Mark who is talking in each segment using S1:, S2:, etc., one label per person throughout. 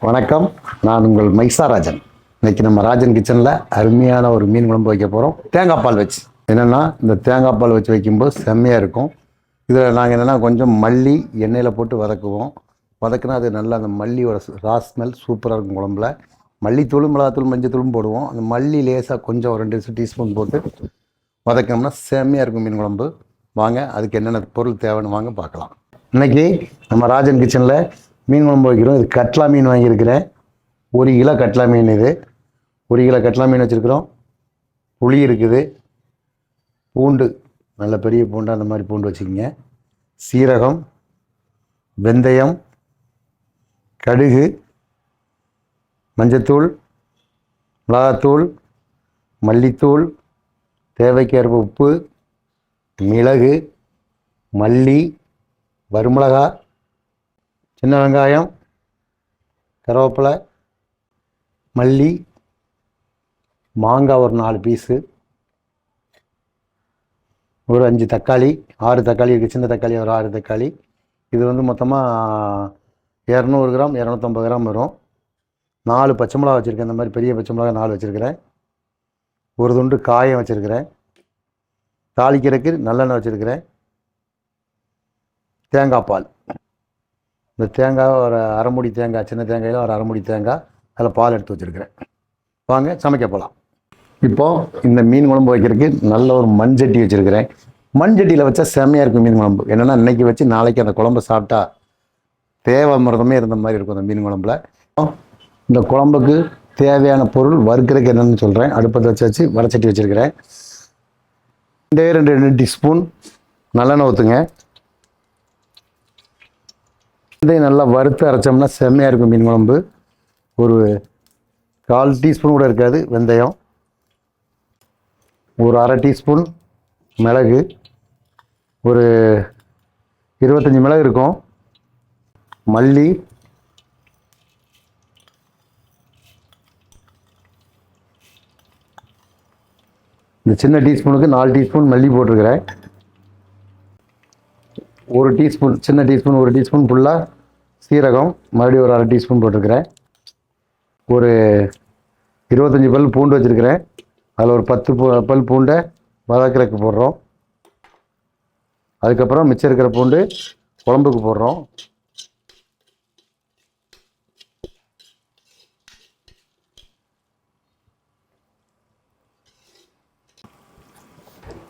S1: வணக்கம். நான் உங்கள் மைசாராஜன். இன்னைக்கு நம்ம ராஜன் கிச்சனில் அருமையான ஒரு மீன் குழம்பு வைக்க போகிறோம். தேங்காய் பால் வச்சு என்னென்னா, இந்த தேங்காய் பால் வச்சு வைக்கும்போது செம்மையாக இருக்கும். இதில் நாங்கள் என்னென்னா கொஞ்சம் மல்லி எண்ணெயில் போட்டு வதக்குவோம். வதக்குனா அது நல்லா அந்த மல்லியோட ஸ்மெல் சூப்பராக இருக்கும். குழம்புல மல்லித்தூள், மிளகாத்தூள், மஞ்சத்தூளும் போடுவோம். அந்த மல்லி லேசாக கொஞ்சம் ஒரு 2 டீஸ்பூன் போட்டு வதக்கணும்னா செம்மையாக இருக்கும் மீன் குழம்பு. வாங்க அதுக்கு என்னென்ன பொருள் தேவைன்னு வாங்க பார்க்கலாம். இன்றைக்கி நம்ம ராஜன் கிச்சனில் மீன் குழம்பு வைக்கிறோம். இது கட்லா மீன் வாங்கியிருக்கிறேன். 1 கிலோ கட்லா மீன். இது 1 கிலோ கட்லா மீன் வச்சுருக்குறோம். புளி இருக்குது, பூண்டு நல்ல பெரிய பூண்டு, அந்த மாதிரி பூண்டு வச்சுக்கோங்க, சீரகம், வெந்தயம், கடுகு, மஞ்சத்தூள், மிளகாத்தூள், மல்லித்தூள், தேவைக்கேற்ப உப்பு, மிளகு, மல்லி, வறுமிளகா, சின்ன வெங்காயம், கருவேப்பிலை, மல்லி, மாங்காய் ஒரு 4 பீஸு, ஒரு 5 தக்காளி, 6 தக்காளி இருக்குது. சின்ன தக்காளி ஒரு 6 தக்காளி. இது வந்து மொத்தமாக 200 கிராம் 250 கிராம் வரும். 4 பச்சை மிளகா வச்சுருக்கேன். இந்த மாதிரி பெரிய பச்சை மிளகா 4 வச்சுருக்கிறேன். ஒரு துண்டு காயம் வச்சுருக்கிறேன். தாளிக்கிறதுக்கு நல்லெண்ணெய் வச்சுருக்கிறேன். தேங்காய் பால். இந்த தேங்காய் ஒரு அரை மூடி தேங்காய், சின்ன தேங்காயில் ஒரு அரை மூடி தேங்காய், அதில் பால் எடுத்து வச்சுருக்கிறேன். வாங்க சமைக்க போகலாம். இப்போது இந்த மீன் குழம்பு வைக்கிறதுக்கு நல்ல ஒரு மண்சட்டி வச்சுருக்கிறேன். மண்சட்டியில் வச்சா செம்மையாக இருக்கும் மீன் குழம்பு. என்னென்னா இன்றைக்கி வச்சு நாளைக்கு அந்த குழம்பு சாப்பிட்டா தேவாமிர்தமே இருந்த மாதிரி இருக்கும் அந்த மீன் குழம்புல. இந்த குழம்புக்கு தேவையான பொருள் வறுக்கிறதுக்கு என்னென்னு சொல்கிறேன். அடுப்பத்தை வச்சு வடச்சட்டி வச்சுருக்கிறேன். 2 டீஸ்பூன் நல்லெண்ணெய் ஊற்றுங்க. வெந்தயம் நல்லா வறுத்து அரைச்சோம்னா செம்மையாக இருக்கும் மீன் குழம்பு. ஒரு 1/4 டீஸ்பூன் கூட இருக்காது வெந்தயம். ஒரு அரை டீஸ்பூன் மிளகு, ஒரு 25 மிளகு இருக்கும். மல்லி, இந்த சின்ன டீஸ்பூனுக்கு 4 டீஸ்பூன் மல்லி போட்டிருக்கிறேன். 1 டீஸ்பூன், சின்ன டீஸ்பூன் 1 டீஸ்பூன் ஃபுல்லாக சீரகம், மறுபடியும் ஒரு அரை டீஸ்பூன் போட்டிருக்கிறேன். ஒரு 25 பல் பூண்டு வச்சுருக்கிறேன். அதில் ஒரு 10 பல் பூண்டை வதக்கிறதுக்கு போடுறோம். அதுக்கப்புறம் மிச்சம் இருக்கிற பூண்டு குழம்புக்கு போடுறோம்.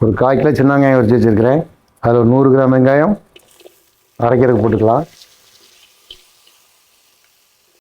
S1: ஒரு 1/4 கிலோ சின்ன வெங்காயம் வச்சு வச்சுருக்கிறேன். அதில் ஒரு 100 கிராம் வெங்காயம் அரைக்கிறதுக்கு போட்டுக்கலாம்.